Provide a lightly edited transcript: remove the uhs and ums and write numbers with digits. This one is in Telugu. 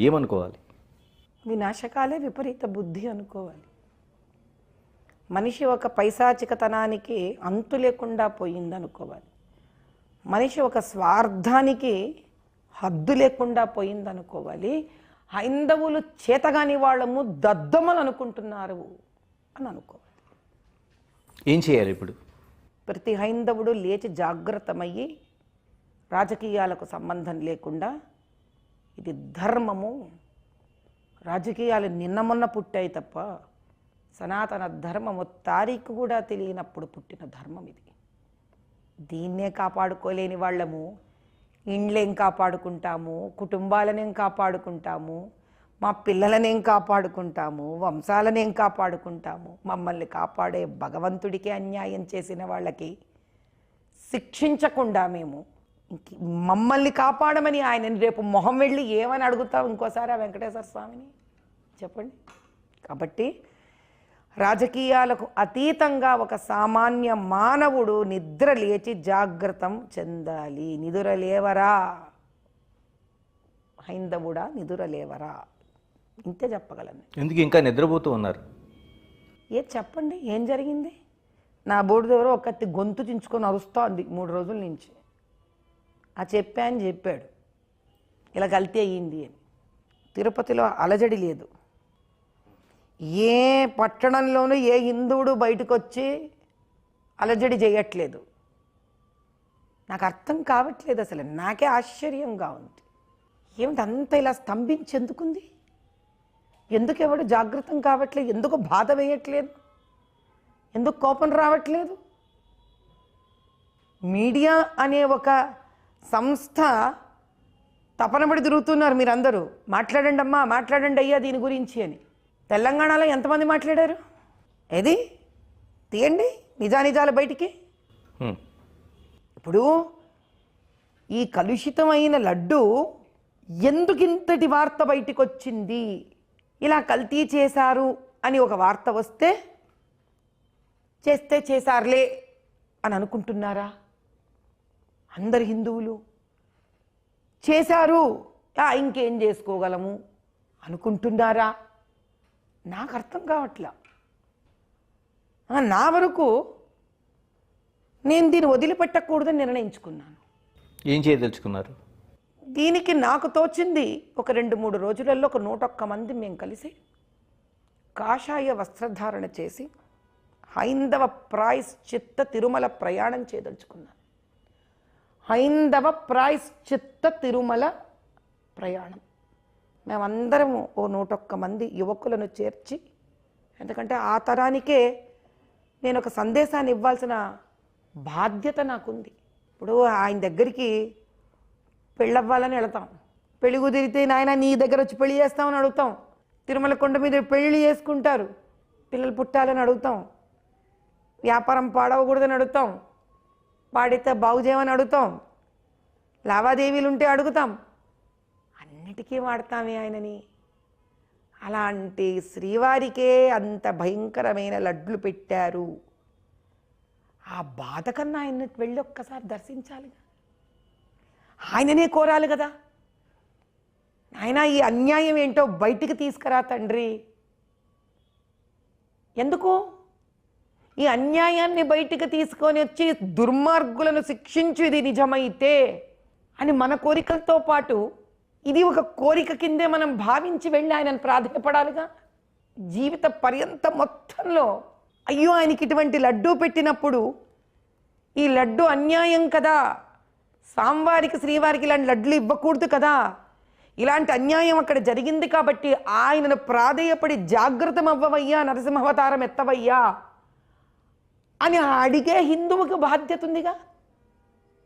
ఏమనుకోవాలి? వినాశకాలే విపరీత బుద్ధి అనుకోవాలి. మనిషి ఒక పైశాచికతనానికి అంతు లేకుండా పోయిందనుకోవాలి. మనిషి ఒక స్వార్థానికి హద్దు లేకుండా పోయిందనుకోవాలి. హైందవులు చేతగాని వాళ్ళము దద్దమ్మలు అనుకుంటున్నారు అని అనుకోవాలి. ఏం చేయాలి ఇప్పుడు? ప్రతి హైందవుడు లేచి జాగ్రత్తమయ్యి రాజకీయాలకు సంబంధం లేకుండా ఇది ధర్మము, రాజకీయాలు నిన్న మొన్న పుట్టాయి తప్ప సనాతన ధర్మము తారీఖు కూడా తెలియనప్పుడు పుట్టిన ధర్మం ఇది. దీన్నే కాపాడుకోలేని వాళ్ళము ఇండ్లేం కాపాడుకుంటాము, కుటుంబాలనేం కాపాడుకుంటాము, మా పిల్లలనేం కాపాడుకుంటాము, వంశాలనేం కాపాడుకుంటాము. మమ్మల్ని కాపాడే భగవంతుడికి అన్యాయం చేసిన వాళ్ళకి శిక్షించకుండా మేము మమ్మల్ని కాపాడమని ఆయనని రేపు మొహం వెళ్ళి ఏమని అడుగుతాం ఇంకోసారి ఆ వెంకటేశ్వర స్వామిని చెప్పండి. కాబట్టి రాజకీయాలకు అతీతంగా ఒక సామాన్య మానవుడు నిద్ర లేచి జాగ్రత్తం చెందాలి. నిదుర లేవరా హైందవుడా, నిదుర లేవరా, ఇంతే చెప్పగలను. ఎందుకు ఇంకా నిద్రపోతూ ఉన్నారు? చెప్పండి, ఏం జరిగింది? నా బోర్డు దగ్గర ఒకటి గొంతు చించుకొని అరుస్తోంది 3 రోజుల నుంచి. చెప్పా అని చెప్పాడు, ఇలా గల్తీ అయ్యింది అని. తిరుపతిలో అలజడి లేదు. ఏ పట్టణంలోనూ ఏ హిందువుడు బయటకు వచ్చి అలజడి చేయట్లేదు. నాకు అర్థం కావట్లేదు అసలు. నాకే ఆశ్చర్యంగా ఉంది. ఏమిటి అంత ఇలా స్తంభించేందుకుంది? ఎందుకు ఎవడు జాగృతం కావట్లేదు? ఎందుకు బాధ వేయట్లేదు? ఎందుకు కోపం రావట్లేదు? మీడియా అనే ఒక సంస్థ తపనబడి తిరుగుతున్నారు మీరందరూ. మాట్లాడండి అమ్మా, మాట్లాడండి అయ్యా దీని గురించి అని. తెలంగాణలో ఎంతమంది మాట్లాడారు? ఏది తీయండి నిజానిజాలు బయటికి. ఇప్పుడు ఈ కలుషితమైన లడ్డు ఎందుకింతటి వార్త బయటికి వచ్చింది? ఇలా కల్తీ చేశారు అని ఒక వార్త వస్తే చేశారులే అని అనుకుంటున్నారా? అందరు హిందువులు చేశారు, ఇంకేం చేసుకోగలము అనుకుంటున్నారా? నాకు అర్థం కావట్లా. నా వరకు నేను దీన్ని వదిలిపెట్టకూడదని నిర్ణయించుకున్నాను. ఏం చేయదలుచుకున్నారు? దీనికి నాకు తోచింది ఒక 2-3 రోజులలో ఒక 101 మంది మేము కలిసి కాషాయ వస్త్రధారణ చేసి హైందవ ప్రాయశ్చిత్త తిరుమల ప్రయాణం చేయదలుచుకున్నాను. హైందవ ప్రాయశ్చిత్త తిరుమల ప్రయాణం మేమందరము ఓ 101 మంది యువకులను చేర్చి, ఎందుకంటే ఆ తరానికే నేను ఒక సందేశాన్ని ఇవ్వాల్సిన బాధ్యత నాకుంది. ఇప్పుడు ఆయన దగ్గరికి పెళ్ళవ్వాలని వెళతాం, పెళ్లి కుదిరితే నాయన నీ దగ్గర వచ్చి పెళ్లి చేస్తామని అడుగుతాం. తిరుమల కొండ మీద పెళ్లి చేసుకుంటారు, పిల్లలు పుట్టాలని అడుగుతాం. వ్యాపారం పాడవకూడదని అడుగుతాం, పాడితే బాగు చేయమని అడుగుతాం. లావాదేవీలు ఉంటే అడుగుతాం. అన్నిటికీ వాడతామే ఆయనని. అలాంటి శ్రీవారికే అంత భయంకరమైన లడ్లు పెట్టారు. ఆ బాధ కన్నా ఆయన వెళ్ళి ఒక్కసారి దర్శించాలిగా, ఆయననే కోరాలి కదా. ఆయన ఈ అన్యాయం ఏంటో బయటికి తీసుకురా తండ్రి. ఎందుకు ఈ అన్యాయాన్ని బయటికి తీసుకొని వచ్చి దుర్మార్గులను శిక్షించు ఇది నిజమైతే అని మన కోరికలతో పాటు ఇది ఒక కోరిక కిందే మనం భావించి వెళ్ళి ఆయనను ప్రాధాన్యపడాలిగా. జీవిత పర్యంత మొత్తంలో అయ్యో ఆయనకి ఇటువంటి లడ్డూ పెట్టినప్పుడు ఈ లడ్డు అన్యాయం కదా, స్వామివారికి శ్రీవారికి ఇలాంటి లడ్లు ఇవ్వకూడదు కదా, ఇలాంటి అన్యాయం అక్కడ జరిగింది కాబట్టి ఆయనను ప్రాధేయపడి జాగ్రత్తం అవ్వవయ్యా, నరసింహావతారం ఎత్తవయ్యా అని అడిగే హిందువుకు బాధ్యత ఉందిగా.